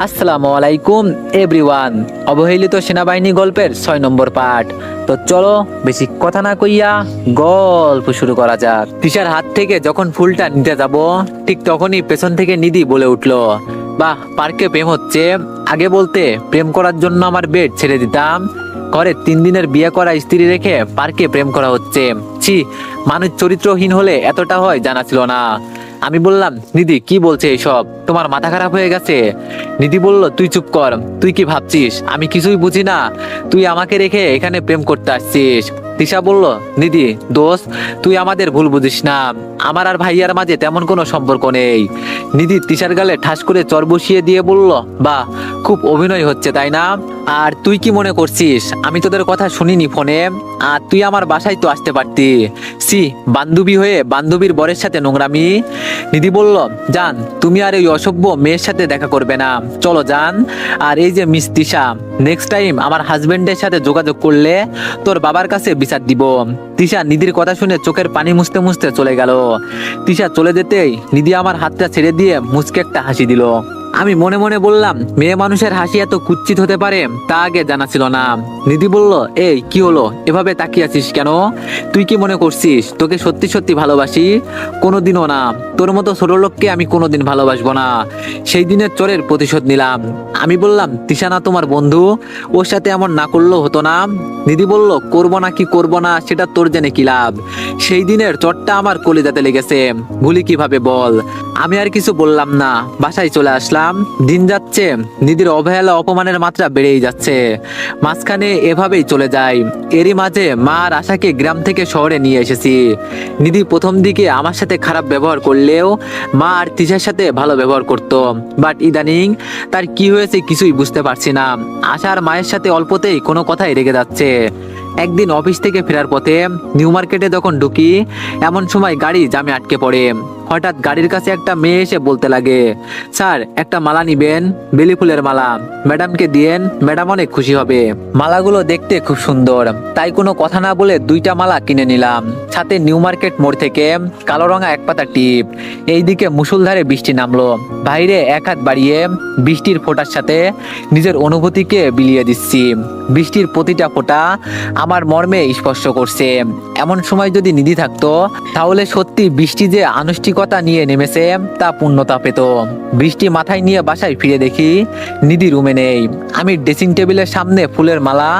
আসসালামু আলাইকুম এভরিওয়ান। অবহেলিত সেনাবাহিনী গল্পের 6 নম্বর পার্ট। তো চলো বেশি কথা না কইয়া গল্প শুরু করা যাক। তিশার হাত থেকে যখন ফুলটা নিতে যাব ঠিক তখনই পেছন থেকে নিধি বলে উঠলো, বাহ, পার্কে প্রেম হচ্ছে। আগে বলতে প্রেম করার জন্য আমার বেড ছেড়ে দিতাম। ঘরে 3 দিনের বিয়ে করা স্ত্রী রেখে পার্কে প্রেম করা হচ্ছে। ছি, মানুষ চরিত্রহীন হলে এতটা হয় জানা ছিল না। আমি বললাম, নিধি কি বলছে এসব, তোমার মাথা খারাপ হয়ে গেছে? নিধি বলল, তুই চুপ কর, তুই কি ভাবছিস আমি কিছুই বুঝি না? তুই আমাকে রেখে এখানে প্রেম করতে আসছিস। তিশা বলল, নিধি দোস্ত, তুই আমাদের ভুল বুঝিস না, আমার আর ভাইয়ার মাঝে তেমন কোনো সম্পর্ক নেই। নিধি তিশার গালে ঠাস করে চর বসিয়ে দিয়ে বলল, বাহ, খুব অভিনয় হচ্ছে তাই না? আর তুই কি মনে করছিস আমি তোদের কথা শুনিনি ফোনে? আর তুই আমার বাসায় তো আসতে পারতি। সি, বান্ধবী হয়ে বান্ধবীর বরের সাথে নোংরামি। নিধি বলল, জান, তুমি আর এই অসভ্য মেয়ের সাথে দেখা করবে না, চলো যান। আর এই যে মিস তিশা, নেক্সট টাইম আমার হাজবেন্ডের সাথে যোগাযোগ করলে তোর বাবার কাছে বিচার দিব। তিশা নিধির কথা শুনে চোখের পানি মুছতে মুছতে চলে গেল। তিশা চলে যেতেই নিধি আমার হাতটা ছেড়ে দিয়ে মুচকে একটা হাসি দিল। আমি মনে মনে বললাম, মেয়ে মানুষের হাসি এত কুৎসিত হতে পারে তা আগে জানা ছিল না। নিধি বলল, এই কি হলো, এভাবে তাকিয়ে আছিস কেন? তুই কি মনে করছিস তোকে সত্যি সত্যি ভালোবাসি? কোনোদিনও না, তোর মতো ছোট লোককে আমি কোনোদিন ভালোবাসবো না। সেই দিনের চোরের প্রতিশোধ নিলাম। আমি বললাম, তিশা না তোমার বন্ধু, ওর সাথে এমন না করলেও হতো না? নিধি বলল, করবো না কি করবো না সেটা তোর জেনে কি লাভ? সেই দিনের চোটটা আমার কলিজাতে লেগেছে, ভুলি কিভাবে বল? আমি আর কিছু বললাম না, বাসায় চলে আসলাম। দিন যাচ্ছে, নিধির অবহেলা অপমানের মাত্রা বেড়েই যাচ্ছে। মাঝখানে এভাবেই চলে যায়। এরই মাঝে মা আর আশাকে গ্রাম থেকে শহরে নিয়ে এসেছি। নিধি প্রথম দিকে আমার সাথে খারাপ ব্যবহার করলেও মা আর তিশার সাথে ভালো ব্যবহার করতো। বাট ইদানিং তার কি হয়েছে কিছুই বুঝতে পারছি না। আশা আর মায়ের সাথে অল্পতেই কোনো কথাই রেগে যাচ্ছে। একদিন অফিস থেকে ফেরার পথে নিউ মার্কেটে যখন ঢুকি, এমন সময় গাড়ি জামে আটকে পড়ে। হঠাৎ গাড়ির কাছে একটা মেয়ে এসে বলতে লাগে, স্যার একটা মালা নিবেন, বেলি ফুলের মালা, ম্যাডামকে দিয়েন, ম্যাডাম অনেক খুশি হবে। মালাগুলো দেখতে খুব সুন্দর, তাই কোনো কথা না বলে 2টা মালা কিনে নিলাম। সাথে নিউ মার্কেট মোড় থেকে কালো রঙা এক পাতা টিপ। এইদিকে মুষলধারে বৃষ্টি নামলো। বাইরে এক হাত বাড়িয়ে বৃষ্টির ফোঁটার সাথে নিজের অনুভূতিকে বিলিয়ে দিচ্ছি। বৃষ্টির প্রতিটা ফোঁটা আমার মর্মে স্পর্শ করছে। এমন সময় যদি নিধি থাকতো, তাহলে সত্যি বৃষ্টি যে আনুষ্ঠানিকতা নিয়ে নেমেছে তা পূর্ণতা পেত। বৃষ্টি মাথায় নিয়ে বাসায় ফিরে দেখি নিধি রুমে নেই। আমি ড্রেসিং টেবিলের সামনে ফুলের মালা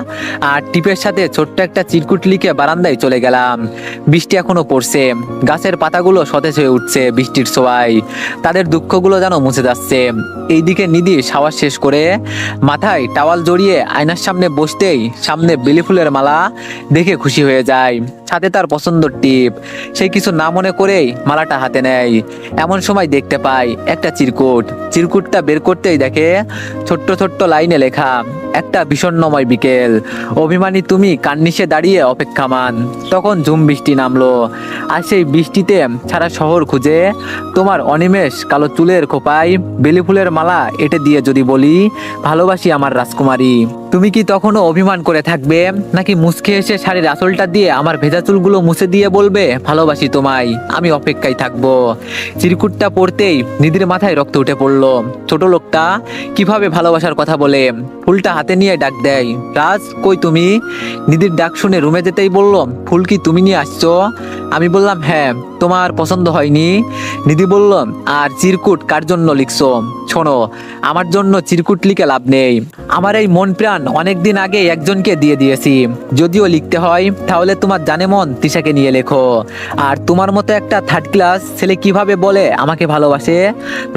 আর টিপের সাথে ছোট্ট একটা চিরকুট লিখে বারান্দায় চলে গেলাম। বৃষ্টি এখনো পড়ছে, গাছের পাতাগুলো সতেজ হয়ে উঠছে বৃষ্টির ছোঁয়ায়, তাদের দুঃখগুলো যেন মুছে যাচ্ছে। এইদিকে নিধি শাওয়ার শেষ করে মাথায় টাওয়াল জড়িয়ে আয়নার সামনে বসতেই সামনে বেলি ফুলের মালা দেখে খুশি হয়ে যায়, সাথে তার পছন্দের টিপ। সে কিছু না মনে করেই মালাটা হাতে নেয়। এমন সময় দেখতে পাই একটা চিরকুট। চিরকুটটা বের করতেই দেখে ছোট্ট ছোট্ট লাইনে লেখা, একটা বিষণ্ণময় বিকেল, অভিমানী তুমি কান্নিসে দাঁড়িয়ে অপেক্ষামান। তখন ঝুম বৃষ্টি নামলো, আর সেই বৃষ্টিতে সারা শহর খুঁজে তোমার অনিমেষ কালো চুলের খোপায় বেলি ফুলের মালা এঁটে দিয়ে যদি বলি, ভালোবাসি আমার রাজকুমারী, তুমি কি তখনও অভিমান করে থাকবে, নাকি মুচকে এসে শাড়ির আঁচলটা দিয়ে আমার ভেজা চুলগুলো মুছে দিয়ে বলবে, ভালোবাসি তোমায়, আমি অপেক্ষায় থাকবো? চিরকুটটা পড়তেই নিধির মাথায় রক্ত উঠে পড়লো। ছোট লোকটা কিভাবে ভালোবাসার কথা বলে! ফুলটা হাতে নিয়ে ডাক দেয়, রাজ কই তুমি? নিধির ডাক শুনে রুমে যেতেই বলল, ফুল কি তুমি নিয়ে আসছো? আমি বললাম, হ্যাঁ, তোমার পছন্দ হয়নি? নিধি বলল, আর চিরকুট কার জন্য লিখছো? শোনো, আমার জন্য চিরকুট লিখে লাভ নেই। আমার এই মন প্রাণ অনেকদিন আগে একজনকে দিয়ে দিয়েছি। যদিও লিখতে হয় তাহলে তোমার জানে মন তিশাকে নিয়ে লেখো। আর তোমার মতো একটা 3rd ক্লাস ছেলে কিভাবে বলে আমাকে ভালোবাসে?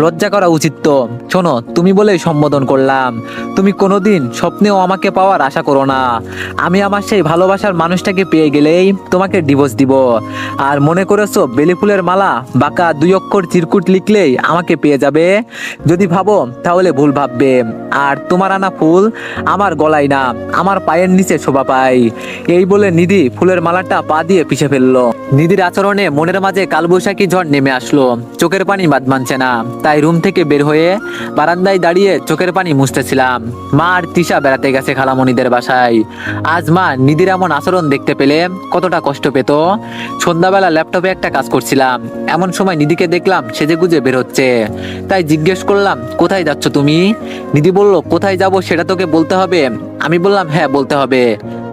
লজ্জা করা উচিত তো। শোনো, তুমি বলেই সম্বোধন করলাম, তুমি কোনোদিন স্বপ্নেও আমাকে পাওয়ার আশা করো না। আমি আমার সেই ভালোবাসার মানুষটাকে পেয়ে গেলেই তোমাকে ডিভোর্স দিব। আর মনে করেছো বেলি ফুলের মালা বাঁকা 2 অক্ষর চিরকুট লিখলেই আমাকে পেয়ে যাবে? যদি ভাবো তাহলে ভুল ভাববে। আর তোমার আনা ফুল আমার গলায় না, আমার পায়ের নিচে শোভা পায়। এই বলে নিধি ফুলের মালাটা পা দিয়ে পিষে ফেললো। নিধির আচরণে মনের মাঝে কালবৈশাখী ঝড় নেমে আসলো। চোখের পানি বাদ মানছে না, তাই রুম থেকে বের হয়ে বারান্দায় দাঁড়িয়ে চোখের পানি মুছতেছিলাম। মা আর তিশা বেড়াতে গেছে খালামণিদের বাসায়। আজ মা নিধির এমন আচরণ দেখতে পেলে কতটা কষ্ট পেত। সন্ধ্যাবেলা ল্যাপটপে একটা কাজ করছিলাম, এমন সময় নিধিকে দেখলাম সেজেগুজে বের হচ্ছে। তাই জিজ্ঞেস করলাম, কোথায় যাচ্ছ তুমি? নিধি বলল, কোথায় যাব সেটা তোকে বলতে হবে? আমি বললাম, হ্যাঁ বলতে হবে,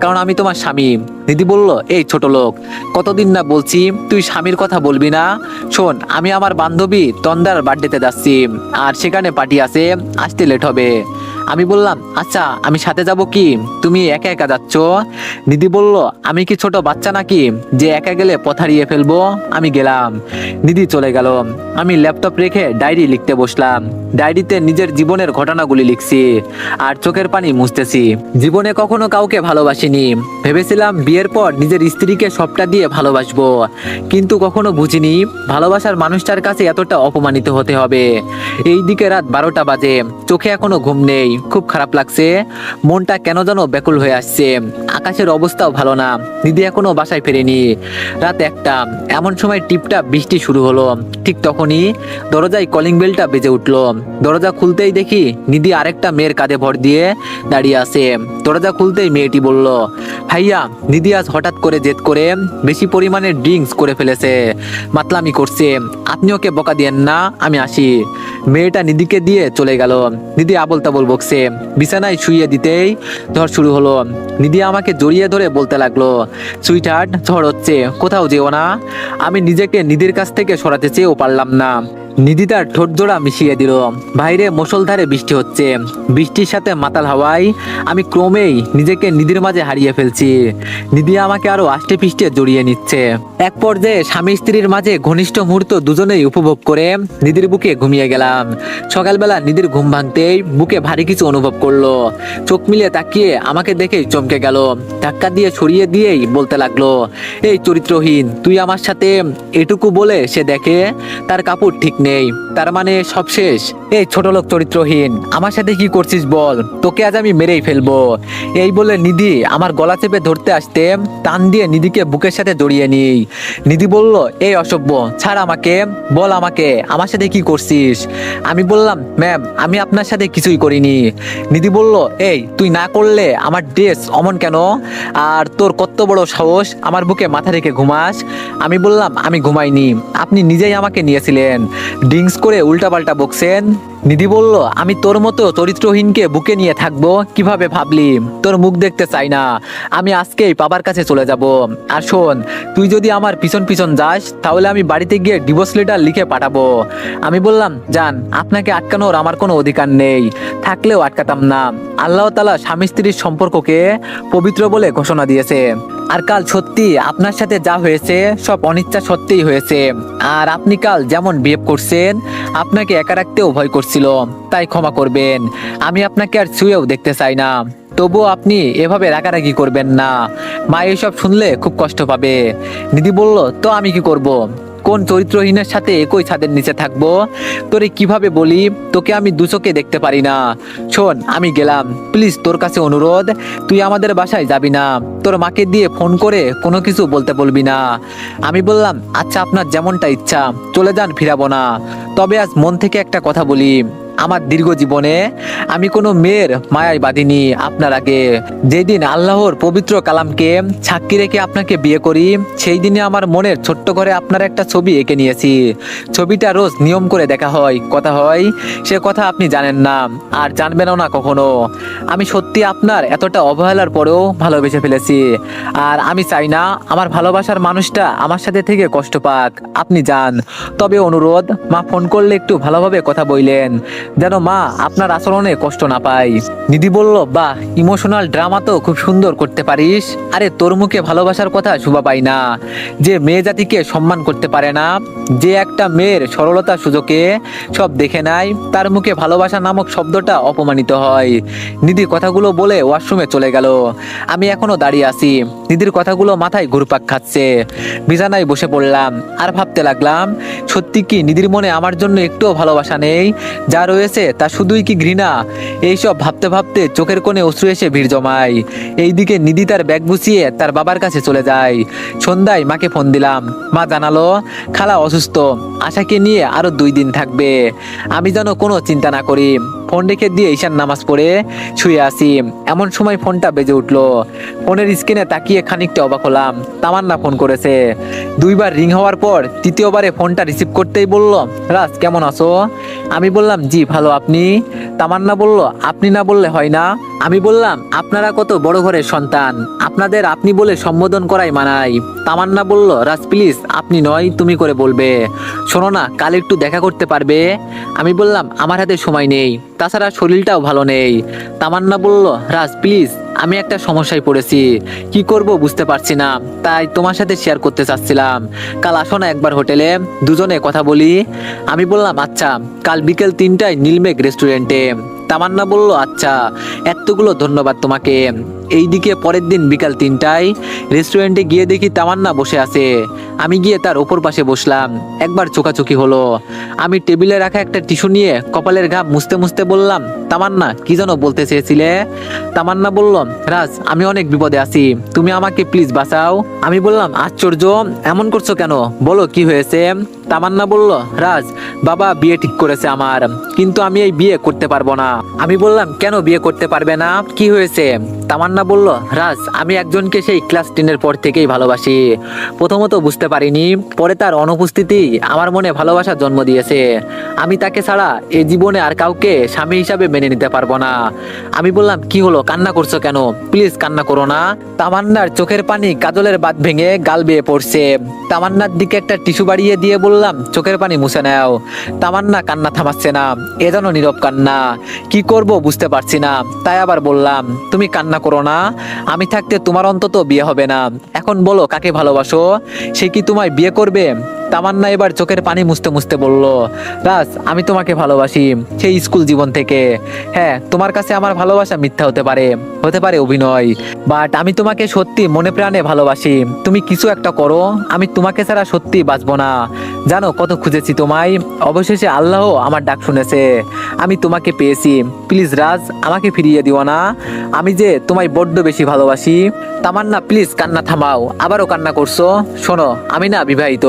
কারণ আমি তোমার স্বামী। নিধি বলল, এই ছোট লোক, কতদিন না বলছি তুই স্বামীর কথা বলবি না। শোন, আমি আমার বান্ধবী তন্দার বার্থডেতে যাচ্ছি, আর সেখানে পার্টি আছে, আসতে লেট হবে। আমি বললাম, আচ্ছা আমি সাথে যাব কি? তুমি একা একা যাচ্ছ? নিধি বলল, আমি কি ছোট বাচ্চা নাকি যে একা গেলে পথ হারিয়ে ফেলবো? আমি গেলাম, নিধি চলে গেল। আমি ল্যাপটপ রেখে ডায়েরি লিখতে বসলাম। ডায়েরিতে নিজের জীবনের ঘটনাগুলি লিখছি আর চোখের পানি মুছতেছি। জীবনে কখনো কাউকে ভালোবাসিনি, ভেবেছিলাম বিয়ের পর নিজের স্ত্রীকে সবটা দিয়ে ভালোবাসবো, কিন্তু কখনো বুঝিনি ভালোবাসার মানুষটার কাছে এতটা অপমানিত হতে হবে। এইদিকে রাত 12টা বাজে, চোখে এখনো ঘুম নেই, খুব খারাপ লাগছে, মনটা কেন যেন ব্যাকুল হয়ে আসছে। আকাশের অবস্থাও ভালো না, নিধি এখনো বাসায় ফেরেনি। রাত 1টা, এমন সময় টিপটাপ বৃষ্টি শুরু হলো। ঠিক তখনই দরজায় কলিং বেলটা বেজে উঠলো। দরজা খুলতেই দেখি নিধি আরেকটা মেয়ের কাঁধে ভর দিয়ে দাঁড়িয়ে আছে। দরজা খুলতেই মেয়েটি বলল, ভাইয়া, নিধি আজ হঠাৎ করে জেদ করে বেশি পরিমাণে ড্রিঙ্কস করে ফেলেছে, মাতলামি করছে, আপনি ওকে বকা দিয়েন না, আমি আসি। মেয়েটা নিধিকে দিয়ে চলে গেল। নিধি আবল তাবল বকছে। বিছানায় শুইয়ে দিতেই ঝড় শুরু হলো। নিধি আমাকে জড়িয়ে ধরে বলতে লাগলো, সুইটহার্ট, ঝড় হচ্ছে, কোথাও যেও না। আমি নিজেকে নিধির কাছ থেকে সরাতে চেয়েও পারলাম না। নিধি তার ঠোঁট জোড়া মিশিয়ে দিল। বাইরে মুষলধারে বৃষ্টি হচ্ছে। বৃষ্টির সাথে মাতাল হাওয়ায় আমি ক্রমেই নিজেকে নিধির মাঝে হারিয়ে ফেলছি। নিধি আমাকে আরো আষ্টে পিষ্টে জড়িয়ে নিচ্ছে। এক পর্যায়ে স্বামী স্ত্রীর মাঝে ঘনিষ্ঠ মুহূর্ত দুজনেই উপভোগ করে নিধির বুকে ঘুমিয়ে গেলাম। সকালবেলা নিধির ঘুম ভাঙতেই বুকে ভারী কিছু অনুভব করলো। চোখ মিলিয়ে তাকিয়ে আমাকে দেখেই চমকে গেল। ধাক্কা দিয়ে সরিয়ে দিয়েই বলতে লাগলো, এই চরিত্রহীন, তুই আমার সাথে। এটুকু বলে সে দেখে তার কাপড় ঠিক নেই, তার মানে সব শেষ। এই ছোট লোক চরিত্রহীন, আমার সাথে কি করছিস বল, তোকে আজ আমি মেরেই ফেলবো। এই বলে নিধি আমার গলা চেপে ধরতে আসতে টান দিয়ে নিধিকে বুকের সাথে জড়িয়ে নিই। নিধি বলল, এই অসভ্য, ছাড় আমাকে, বল আমাকে, আমার সাথে কি করছিস? আমি বললাম, ম্যাম, আমি আপনার সাথে কিছুই করিনি। নিধি বলল, এই তুই না করলে আমার ড্রেস অমন কেন? আর তোর কত বড় সাহস আমার বুকে মাথা রেখে ঘুমাস? আমি বললাম, আমি ঘুমাইনি, আপনি নিজেই আমাকে নিয়েছিলেন, ড্রিঙ্কস করে উল্টাপাল্টা বকছেন। নিধি বলল, আমি তোর মতো চরিত্রহীনকে বুকে নিয়ে থাকবো কিভাবে ভাবলি? তোর মুখ দেখতে চাই না, আমি আজকেই বাবার কাছে চলে যাব। আর শোন, তুই যদি আমার পিছন পিছন যাস তাহলে আমি বাড়িতে গিয়ে ডিভোর্স লেটার লিখে পাঠাবো। আমি বললাম, যান, আপনাকে আটকানোর আমার কোনো অধিকার নেই, থাকলেও আটকাতাম না। আল্লাহ তাআলা স্বামী স্ত্রীর সম্পর্ককে পবিত্র বলে ঘোষণা দিয়েছে। আর কাল সত্যি আপনার সাথে যা হয়েছে সব অনিচ্ছা সত্যিই হয়েছে। আর আপনি কাল যেমন বিহেভ করছেন, আপনাকে একা রাখতেও ভয় করছিল, তাই ক্ষমা করবেন। আমি আপনাকে আর ছুঁয়েও দেখতে চাই না, তবুও আপনি এভাবে রাগারাগি করবেন না। মা এসব শুনলে খুব কষ্ট পাবে। নিধি বলল, তো আমি কি করব? কোন চরিত্রহীনের সাথে একই ছাদের নিচে থাকবো? তোরে কিভাবে বলি, তোকে আমি দু চোখে দেখতে পারি না। শোন, আমি গেলাম, প্লিজ তোর কাছে অনুরোধ, তুই আমাদের বাসায় যাবি না, তোর মাকে দিয়ে ফোন করে কোনো কিছু বলতে বলবি না। আমি বললাম, আচ্ছা, আপনার যেমনটা ইচ্ছা, চলে যান, ফিরাবো না। তবে আজ মন থেকে একটা কথা বলি, আমার দীর্ঘ জীবনে আমি কোনো মেয়ের মায়ায় বাঁধিনি আপনার আগে। যেদিন আল্লাহর পবিত্র কালামকে সাক্ষী রেখে আপনাকে বিয়ে করি, সেই দিনে আমার মনের ছোট্ট ঘরে আপনার একটা ছবি এঁকে নিয়েছি। ছবিটা রোজ নিয়ম করে দেখা হয়, কথা হয়, সে কথা আপনি জানেন না, আর জানবেনও না কখনো। আমি সত্যি আপনার এতটা অবহেলার পরেও ভালোবেসে ফেলেছি, আর আমি চাই না আমার ভালোবাসার মানুষটা আমার সাথে থেকে কষ্ট পাক। আপনি যান, তবে অনুরোধ, মা ফোন করলে একটু ভালোভাবে কথা বললেন, যেন মা আপনার আচরণে কষ্ট না পায়। নিধি বলল, বাহ, ইমোশনাল ড্রামা তো খুব সুন্দর করতে পারিস। আরে তোর মুখে ভালোবাসার কথা শোভা পাই না, যে মেয়ে জাতিকে সম্মান করতে পারে না, যে একটা মেয়ের সরলতা সুযোগে সব দেখে নাই, তার মুখে ভালোবাসা নামক শব্দটা অপমানিত হয়। নিধি কথাগুলো বলে ওয়াশরুমে চলে গেল। আমি এখনো দাঁড়িয়ে আছি, নিধির কথাগুলো মাথায় ঘুরপাক খাচ্ছে। বিছানায় বসে পড়লাম আর ভাবতে লাগলাম, সত্যি কি নিধির মনে আমার জন্য একটুও ভালোবাসা নেই, যার রয়েছে তা শুধুই কি ঘৃণা? এইসব ভাবতে ভাবতে চোখের কোণে অশ্রু এসে ভিড় জমায়। এইদিকে নিধি তার ব্যাগ গুছিয়ে তার বাবার কাছে চলে যায়। সন্ধ্যায় মাকে ফোন দিলাম। মা জানালো খালা অসুস্থ, আশাকে নিয়ে আরো 2 দিন থাকবে। আমি যেন কোনো চিন্তা না করি। ফোন রেখে দিয়ে ঈশান নামাজ পড়ে শুয়ে আসি। এমন সময় ফোনটা বেজে উঠলো। ফোনের স্ক্রিনে তাকিয়ে খানিকটা অবাক হলাম। তামান্না ফোন করেছে। 2বার রিং হওয়ার পর 3য়বারে ফোনটা রিসিভ করতেই বলল, রাজ কেমন আছো? আমি বললাম জি ভালো, আপনি? তামান্না বলল, আপনি না বললে হয় না। আমি বললাম আপনারা কত বড় ঘরের সন্তান, আপনাদের আপনি বলে সম্বোধন করাই মানায়। তামান্না বলল, রাজ প্লিজ আপনি নয় তুমি করে বলবে। শোনো না, কাল একটু দেখা করতে পারবে? আমি বললাম আমার হাতে সময় নেই, তাছাড়া শরীরটাও ভালো নেই। তামান্না বলল, রাজ প্লিজ আমি একটা সমস্যায় পড়েছি, কি করব বুঝতে পারছি না, তাই তোমার সাথে শেয়ার করতে চাচ্ছিলাম। কাল আসো না একবার হোটেলে, দুজনে কথা বলি। আমি বললাম আচ্ছা, কাল বিকেল 3টায় নীলমেঘ রেস্টুরেন্টে। তামান্না বলল আচ্ছা, এতগুলো ধন্যবাদ তোমাকে। এইদিকে পরের দিন বিকাল 3টায় রেস্টুরেন্টে গিয়ে দেখি তামান্না বসে আছে। আমি গিয়ে তার ওপর পাশে বসলাম। একবার চোখাচোখি হলো। আমি টেবিলে রাখা একটা টিস্যু নিয়ে কপালের ঘাম মুছতে মুছতে বললাম, তামান্না কি যেন বলতে চেয়েছিলে? তামান্না বলল, রাজ আমি অনেক বিপদে আছি, তুমি আমাকে প্লিজ বাঁচাও। আমি বললাম আশ্চর্য, এমন করছো কেন, বলো কি হয়েছে? তামান্না বলল, রাজ বাবা বিয়ে ঠিক করেছে আমার, কিন্তু আমি এই বিয়ে করতে পারবো না। আমি বললাম কেন বিয়ে করতে পারবে না, কি হয়েছে? তামান্না বলল, রাজ আমি একজনকে সেই ক্লাস 10-এর পর থেকেই ভালোবাসি। প্রথমত বুঝতে পারিনি, পরে তার অনুপস্থিতি আমার মনে ভালোবাসার জন্ম দিয়েছে। আমি তাকে ছাড়া এই জীবনে আর কাউকে স্বামী হিসাবে মেনে নিতে পারবো না। আমি বললাম কি হলো, কান্না করছো কেন? প্লিজ কান্না করো না। তামান্নার চোখের পানি কাজলের বাঁধ ভেঙে গাল বেয়ে পড়ছে। তামান্নার দিকে একটা টিস্যু বাড়িয়ে দিয়ে বললাম, চোখের পানি মুছে নাও। তামান্না কান্না থামাচ্ছে না, এ যেন নীরব কান্না। কি করব বুঝতে পারছি না, তাই আবার বললাম, তুমি কান্না করো না, আমি থাকতে তোমার অন্তত বিয়ে হবে না। এখন বলো কাকে ভালোবাসো, সে কি তোমায় বিয়ে করবে? তামান্না এবার চোখের পানি মুছতে মুছতে বলল, রাজ আমি তোমাকে ভালোবাসি, সেই স্কুল জীবন থেকে। হ্যাঁ, তোমার কাছে আমার ভালোবাসা মিথ্যা হতে পারে অভিনয়, বাট আমি তোমাকে সত্যি মনে প্রাণে ভালোবাসি। তুমি কিছু একটা করো, আমি তোমাকে ছাড়া সত্যি বাঁচবো না। জানো কত খুঁজেছি তোমায়, অবশেষে আল্লাহ আমার ডাক শুনেছে, আমি তোমাকে পেয়েছি। প্লিজ রাজ আমাকে ফিরিয়ে দিও না, আমি যে তোমায় বড্ড বেশি ভালোবাসি। তামান্না প্লিজ কান্না থামাও, আবারও কান্না করছো। শোনো আমি না বিবাহিত,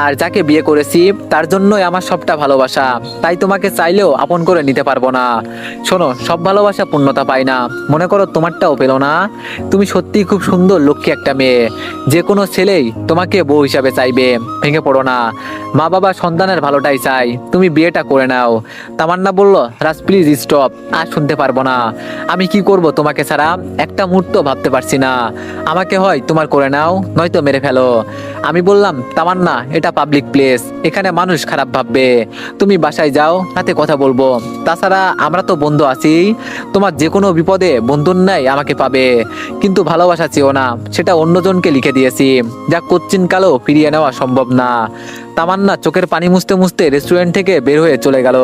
আর যাকে বিয়ে করেছি তার জন্যই আমার সবটা ভালোবাসা, তাই তোমাকে চাইলেও আপন করে নিতে পারবো না। শোনো, সব ভালোবাসা পূর্ণতা পায় না, মনে করো তোমারটাও পেলো না। তুমি সত্যি খুব সুন্দর লক্ষ্মী একটা মেয়ে, যে কোনো ছেলেই তোমাকে বউ হিসাবে চাইবে, ভেঙে পড়ো না। মা বাবা সন্তানের ভালোটাই চাই, তুমি বিয়েটা করে নাও। তামান্না বলল, রাজ প্লিজ স্টপ, আর শুনতে পারবো না। আমি কি করব তোমাকে ছাড়া, একটা মুহূর্ত ভাবতে পারছি না। আমাকে হয় তোমার করে নাও, নয়তো মেরে ফেলো। আমি বললাম, তামান্না এটা পাবলিক প্লেস, এখানে মানুষ খারাপ ভাববে, তুমি বাসায় যাও, রাতে কথা বলবো। তাছাড়া আমরা তো বন্ধু আছি, তোমার যে কোনো বিপদে বন্ধুর ন্যায় আমাকে পাবে, কিন্তু ভালোবাসা চেও না, সেটা অন্যজনকে লিখে দিয়েছি, যা কোচ্চিন কালো ফিরিয়ে নেওয়া সম্ভব না। তামান্না চোখের পানি মুছতে মুছতে রেস্টুরেন্ট থেকে বের হয়ে চলে গেল।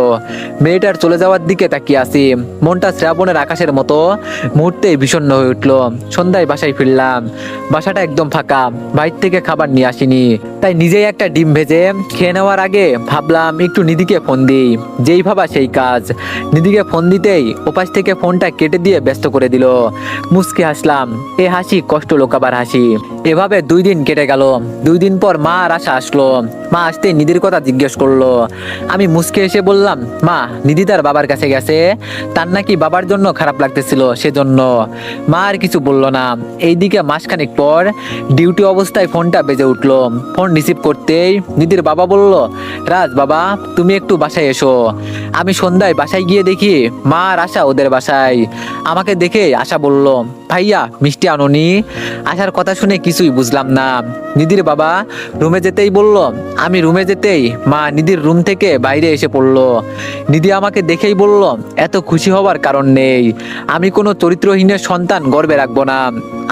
মেয়েটার চলে যাওয়ার দিকে তাকিয়ে আসি, মনটা শ্রাবণের আকাশের মতো মুহূর্তে বিষণ্ণ হয়ে উঠলো। সন্ধ্যায় বাসায় ফিরলাম, বাসাটা একদম ফাঁকা, বাইরে থেকে খাবার নিয়ে আসিনি, তাই নিজেই একটা ডিম ভেজে খেয়ে নেওয়ার আগে ভাবলাম একটু নিধিকে ফোন দিই। যেই ভাবা সেই কাজ, নিধিকে ফোন দিতেই ওপাশ থেকে ফোনটা কেটে দিয়ে ব্যস্ত করে দিল। মুচকে হাসলাম, এ হাসি কষ্ট লোকাবার হাসি। এভাবে 2 দিন কেটে গেল। 2 দিন পর মা আর আশা আসলো। মা আসতে নিধির কথা জিজ্ঞেস করলো। আমি মুচকে এসে বললাম, মা নিধি তার বাবার কাছে গেছে, তার নাকি বাবার জন্য খারাপ লাগতেছিল সেজন্য। মা আর কিছু বলল না। এইদিকে মাসখানেক পর ডিউটি অবস্থায় ফোনটা বেজে উঠলো। ফোন রিসিভ করতেই নিধির বাবা বলল, রাজ বাবা তুমি একটু বাসায় এসো। আমি সন্ধ্যায় বাসায় গিয়ে দেখি মা আর আশা ওদের বাসায়। আমাকে দেখে আশা বলল, ভাইয়া মিষ্টি আনোনি? আশার কথা শুনে কিছুই বুঝলাম না। নিধির বাবা রুমে যেতেই বলল, আমি রুমে যেতেই মা নিধির রুম থেকে বাইরে এসে পড়লো। নিধি আমাকে দেখেই বলল, এত খুশি হওয়ার কারণ নেই, আমি কোনো চরিত্রহীনের সন্তান গর্বে রাখবো না।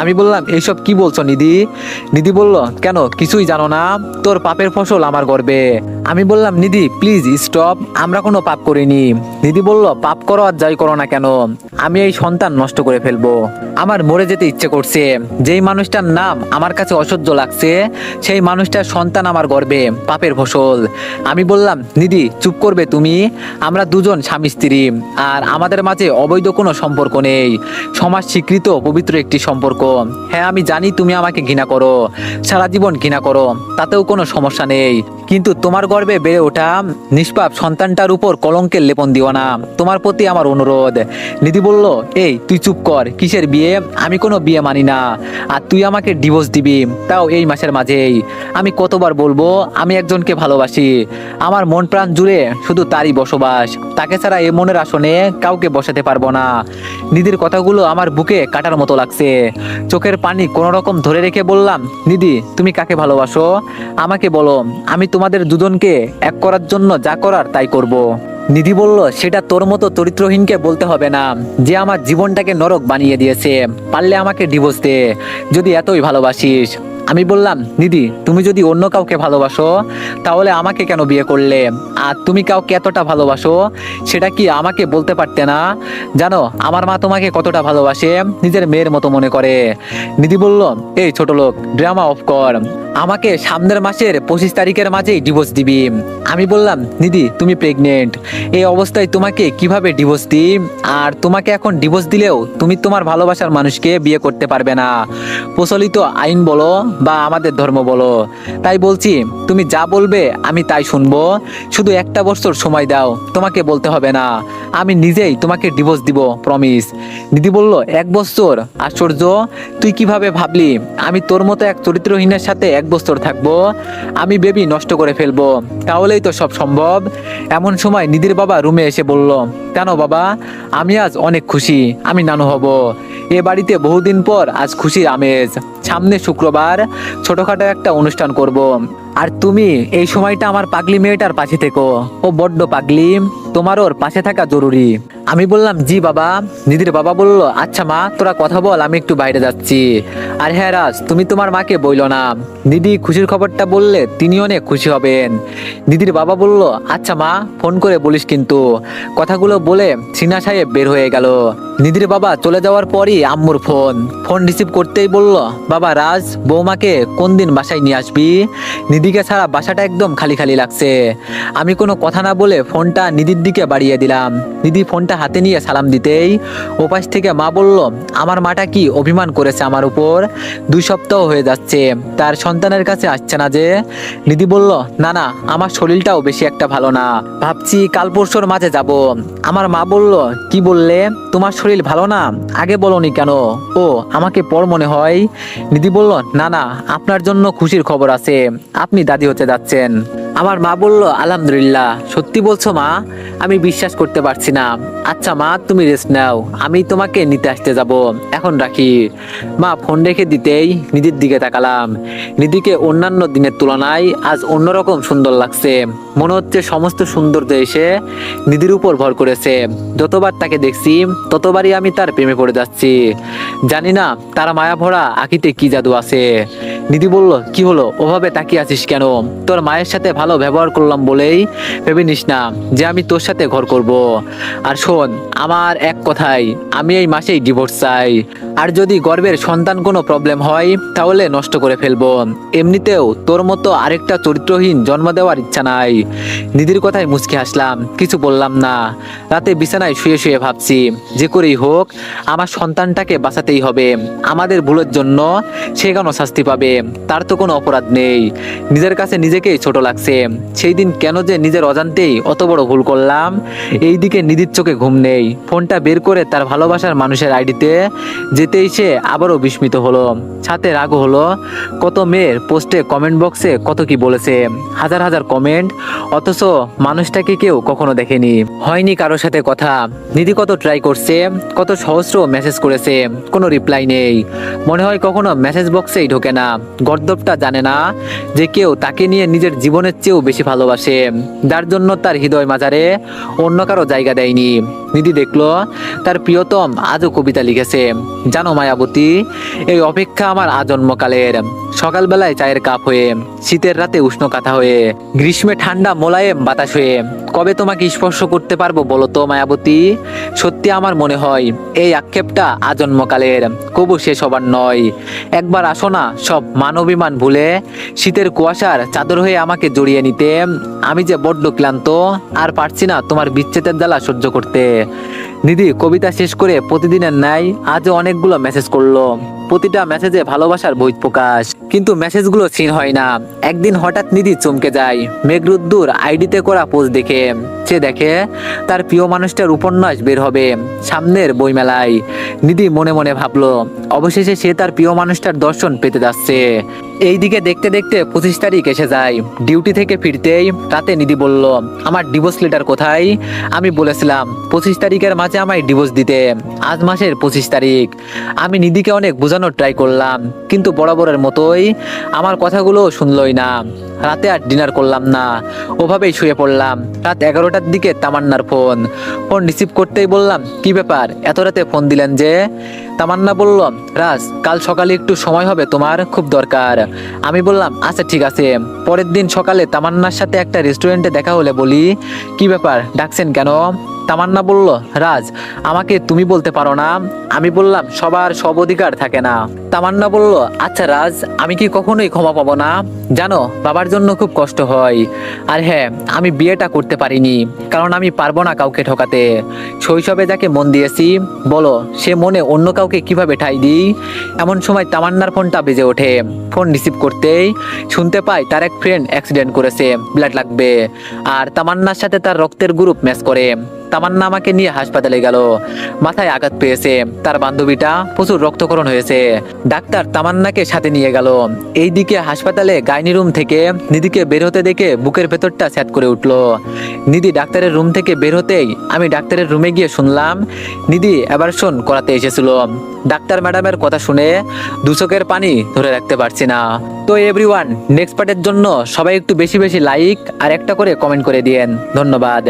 আমি বললাম, এইসব কি বলছো নিধি? নিধি বলল, কেন কিছুই জানো না? তোর পাপের ফসল আমার গর্বে। আমি বললাম, নিধি প্লিজ স্টপ, আমরা কোনো পাপ করিনি। নিধি বলল, পাপ করো আর যাই করো না কেন, আমি এই সন্তান নষ্ট করে ফেলবো। আমার মরে যেতে ইচ্ছে করছে। যেই মানুষটার নাম আমার কাছে অসহ্য লাগছে, সেই মানুষটার সন্তান আমার গর্ভে পাপের ফসল। আমি বললাম, নিধি চুপ করবে তুমি? আমরা দুজন স্বামী স্ত্রী, আর আমাদের মাঝে অবৈধ কোনো সম্পর্ক নেই, সমাজ স্বীকৃত পবিত্র একটি সম্পর্ক। হ্যাঁ আমি জানি তুমি আমাকে ঘৃণা করো, সারা জীবন ঘৃণা করো, তাতেও কোনো সমস্যা নেই, কিন্তু তোমার গর্ভে বেড়ে ওঠা নিষ্পাপ সন্তানটার উপর কলঙ্কের লেপন দিও না, তোমার প্রতি আমার অনুরোধ। নিধি বলল, এই তুই চুপ কর, কিসের বিয়ে? আমি কোনো বিয়ে মানি না, আর তুই আমাকে ডিভোর্স দিবি, তাও এই মাসের মাঝেই। আমি কতবার বলবো আমি একজনকে ভালোবাসি, আমার মন প্রাণ জুড়ে শুধু তারই বসবাস, তাকে ছাড়া এ মনের আসনে কাউকে বসাতে পারবো না। নিধির কথাগুলো আমার বুকে কাটার মতো লাগছে। চোখের পানি কোনো রকম ধরে রেখে বললাম, নিধি তুমি কাকে ভালোবাসো? আমাকে বলো, আমি তোমাদের দুজনকে এক করার জন্য যা করার তাই করব। নিধি বলল, সেটা তোর মতো চরিত্রহীনকে বলতে হবে না, যে আমার জীবনটাকে নরক বানিয়ে দিয়েছে। পারলে আমাকে ডিভোর্স দে, যদি এতই ভালোবাসিস। আমি বললাম, নিধি তুমি যদি অন্য কাউকে ভালোবাসো তাহলে আমাকে কেন বিয়ে করলে? আর তুমি কাউকে এতটা ভালোবাসো সেটা কি আমাকে বলতে পারতে না? জানো আমার মা তোমাকে কতটা ভালোবাসে, নিজের মেয়ের মতো মনে করে। নিধি বলল, এই ছোট লোক, ড্রামা অফ কর, আমাকে সামনের মাসের 25 তারিখের মাঝেই ডিভোর্স দিবি। আমি বললাম, নিধি তুমি প্রেগনেন্ট, এই অবস্থায় তোমাকে কিভাবে ডিভোর্স দিই? আর তোমাকে এখন ডিভোর্স দিলেও তুমি তোমার ভালোবাসার মানুষকে বিয়ে করতে পারবে না, প্রচলিত আইন বলো বা আমাদের ধর্ম বলো। তাই বলছি তুমি যা বলবে আমি তাই শুনবো, শুধু একটা বছর সময় দাও, তোমাকে বলতে হবে না, আমি নিজেই তোমাকে ডিভোর্স দিব, প্রমিস। দিদি বলল, 1 বছর? আশ্চর্য, তুই কিভাবে ভাবলি আমি তোর মতো এক চরিত্রহীনের সাথে 1 বছর থাকবো? আমি বেবি নষ্ট করে ফেলবো, তাহলেই তো সব সম্ভব। এমন সময় নিধির বাবা রুমে এসে বলল, কেন বাবা? আমি আজ অনেক খুশি, আমি নানু হব। এ বাড়িতে বহুদিন পর আজ খুশির আমেজ। সামনে শুক্রবার ছোটখাটো একটা অনুষ্ঠান করব, আর তুমি এই সময়টা আমার পাগলি মেয়েটার পাশে থেকো, ও বড্ড পাগলি, তোমার ওর পাশে থাকা জরুরি। আমি বললাম, জি বাবা। নিধির বাবা বলল, আচ্ছা মা তোরা কথা বল, আমি একটু বাইরে যাচ্ছি। আর হ্যাঁ রাজ, তুমি তোমার মাকে বইল না, দিদি খুশির খবরটা বললে তিনি অনেক খুশি হবেন। দিদির বাবা বলল, আচ্ছা মা ফোন করে বলিস কিন্তু। কথাগুলো বলে সিনা সাহেব বের হয়ে গেল। নিধির বাবা চলে যাওয়ার পরই আম্মুর ফোন রিসিভ করতেই বলল, বাবা রাজ, বৌমাকে কোন দিন বাসায় নিয়ে আসবি? নিধিকে ছাড়া বাসাটা একদম খালি খালি লাগছে। আমি কোনো কথা না বলে ফোনটা নিধির দিকে বাড়িয়ে দিলাম। নিধি ফোনটা হাতে নিয়ে সালাম দিতেই ওপাশ থেকে মা বলল, আমার মাটা কি অভিমান করেছে আমার উপর? 2 সপ্তাহ হয়ে যাচ্ছে তার সন্তানের কাছে আসছে না যে। নিধি বলল, না না, আমার শরীরটাও বেশি একটা ভালো না, ভাবছি কাল পরশুর মাঝে যাব। আমার মা বলল, কি বললে? তোমার শরীর ভালো না? আগে বলনি কেন? ও আমাকে পর মনে হয়। নিধি বলল, না না, আপনার জন্য খুশির খবর আছে, আপনি দাদি হতে যাচ্ছেন। আমার মা বলল, আলহামদুলিল্লাহ। সত্যি বলছো মা? আমি বিশ্বাস করতে পারছি না। আচ্ছা মা তুমি রেস্ট নাও, আমি তোমাকে নিতে আসতে যাব, এখন রাখি। মা ফোন রেখে দিতেই নিধির দিকে তাকালাম। নিধিকে অন্যান্য দিনের তুলনায় আজ অন্যরকম সুন্দর লাগছে, মনে হচ্ছে সমস্ত সৌন্দর্য এসে নিধির উপর ভর করেছে। যতবার তাকে দেখছি ততবারই আমি তার প্রেমে পড়ে যাচ্ছি। জানি না তার মায়া ভরা আঁখিতে কি জাদু আছে। নিধি বলল, কি হলো, ওভাবে তাকিয়ে আছিস কেন? তোর মায়ের সাথে ভালো ব্যবহার করলাম বলেই ভেবে নিস না যে আমি তোর সাথে ঘর করব। আর শোন, আমার এক কথাই, আমি এই মাসেই ডিভোর্স চাই। আর যদি গর্ভের সন্তান কোনো প্রবলেম হয় তাহলে নষ্ট করে ফেলবো। এমনিতেও তোর মতো আরেকটা চরিত্রহীন জন্ম দেওয়ার ইচ্ছা নাই। নিধির কথায় মুচকি হাসলাম, কিছু বললাম না। রাতে বিছানায় শুয়ে শুয়ে ভাবছি, যে করেই হোক আমার সন্তানটাকে বাঁচাতেই হবে। আমাদের ভুলের জন্য সে কেন শাস্তি পাবে? তার তো কোনো অপরাধ নেই। নিজের কাছে নিজেকেই ছোট লাগছে। সেই দিন কেন যে নিজের অজান্তেই অত বড় ভুল করলাম। এইদিকে নিধির চোখে ঘুম নেই। ফোনটা বের করে তার ভালোবাসার মানুষের আইডিতে যেতেই সে আবারও বিস্মিত হলো, সাথে রাগও হলো। কত মেয়ের পোস্টে কমেন্ট বক্সে কত কি বলেছে, হাজার হাজার কমেন্ট, অথচ মানুষটাকে কেউ কখনো দেখেনি, হয়নি কারোর সাথে কথা। নিধি কত ট্রাই করছে, কত সহস্র মেসেজ করেছে, কোনো রিপ্লাই নেই। মনে হয় কখনো মেসেজ বক্সেই ঢোকে না। গর্দবটা জানে না যে কেউ তাকে নিয়ে নিজের জীবনের চেয়েও বেশি ভালোবাসে, যার জন্য তার হৃদয় মাজারে অন্য কারো জায়গা দেয়নি। নিধি দেখলো তার প্রিয়তম আজও কবিতা লিখেছে, জানো মায়াবতী, এই অপেক্ষা আমার আজন্মকালের। সকালবেলায় চায়ের কাপ হয়ে, শীতের রাতে উষ্ণ কাঁথা হয়ে, গ্রীষ্মে ঠান্ডা মোলায়েম বাতাস হয়ে কবে তোমাকে স্পর্শ করতে পারবো বলো তো মায়াবতী? সত্যি আমার মনে হয় এই আক্ষেপটা আজন্মকালের, কবু শেষ হবার নয়। একবার আসো না সব মান অভিমান ভুলে, শীতের কুয়াশার চাদর হয়ে আমাকে জড়িয়ে নিতে। আমি যে বড্ড ক্লান্ত, আর পারছি না তোমার বিচ্ছেদের জ্বালা সহ্য করতে। নিধি কবিতা শেষ করে প্রতিদিনের ন্যায় আজও অনেকগুলো মেসেজ করলো। প্রতিটা মেসেজে ভালোবাসার বহিঃপ্রকাশ, কিন্তু মেসেজগুলো সিন হয় না। একদিন হঠাৎ নিধি চমকে যায় মেঘরুদ্দুর আইডিতে করা পোস্ট দেখে। সে দেখে তার প্রিয় মানুষটার উপন্যাস বের হবে সামনের বইমেলায়। নিধি মনে মনে ভাবলো অবশেষে সে তার প্রিয় মানুষটার দর্শন পেতে যাচ্ছে। এইদিকে দেখতে দেখতে 25 তারিখ এসে যায়। ডিউটি থেকে ফিরতেই রাতে নিধি বলল, আমার ডিভোর্স লেটার কোথায়? আমি বলেছিলাম 25 তারিখের মাঝে আমায় ডিভোর্স দিতে। আজ মাসের 25 তারিখ। আমি নিধিকে অনেক বোঝানোর ট্রাই করলাম, কিন্তু বরাবরের মতোই আমার কথাগুলো শুনলই না। রাতে আর ডিনার করলাম না, ওভাবেই শুয়ে পড়লাম। রাত 11টার দিকে তামান্নার ফোন রিসিভ করতেই বললাম, কি ব্যাপার এত রাতে ফোন দিলেন যে? তামান্না বলল, রাজ কাল সকালে একটু সময় হবে তোমার, খুব দরকার। আমি বললাম আচ্ছা ঠিক আছে। পরের দিন সকালে তামান্নার সাথে একটা রেস্টুরেন্টে দেখা হলে বলি, কি ব্যাপার ডাকছেন কেন? তামান্না বলল, রাজ আমাকে তুমি বলতে পারো না? আমি বললাম সবার সব অধিকার থাকে না। তামান্না বলল, আচ্ছা রাজ, আমি কি কখনোই ক্ষমা পাবো না? জানো বাবার জন্য খুব কষ্ট হয়। আর হ্যাঁ, আমি বিয়েটা করতে পারিনি কারণ আমি পারবো না কাউকে ঠকাতে। শৈশবে যাকে মন দিয়েছি বলো, সে মনে অন্য কাউকে কিভাবে ঠাঁই দিই? এমন সময় তামান্নার ফোনটা বেজে ওঠে। ফোন রিসিভ করতেই শুনতে পাই তার এক ফ্রেন্ড অ্যাক্সিডেন্ট করেছে, ব্লাড লাগবে। আর তামান্নার সাথে তার রক্তের গ্রুপ ম্যাচ করে। তামান্না আমাকে নিয়ে হাসপাতালে গেল। মাথায় আঘাত পেয়েছে, তার বান্ধবীটা প্রচুর রক্তক্ষরণ হয়েছে। ডাক্তার তামান্নাকে সাথে নিয়ে গেল। এইদিকে হাসপাতালে গাইনি রুম থেকে নিধিকে বের হতে দেখে বুকের ভেতরটা স্যাঁত করে উঠলো। নিধি ডাক্তারের রুম থেকে বের হতেই আমি ডাক্তারের রুমে গিয়ে শুনলাম নিধি অ্যাবারশন করাতে এসেছিল। ডাক্তার ম্যাডামের কথা শুনে দু চোখের পানি ধরে রাখতে পারছি না। তো এভরিওয়ান, নেক্সট পার্টের জন্য সবাই একটু বেশি বেশি লাইক আর একটা করে কমেন্ট করে দিয়েন। ধন্যবাদ।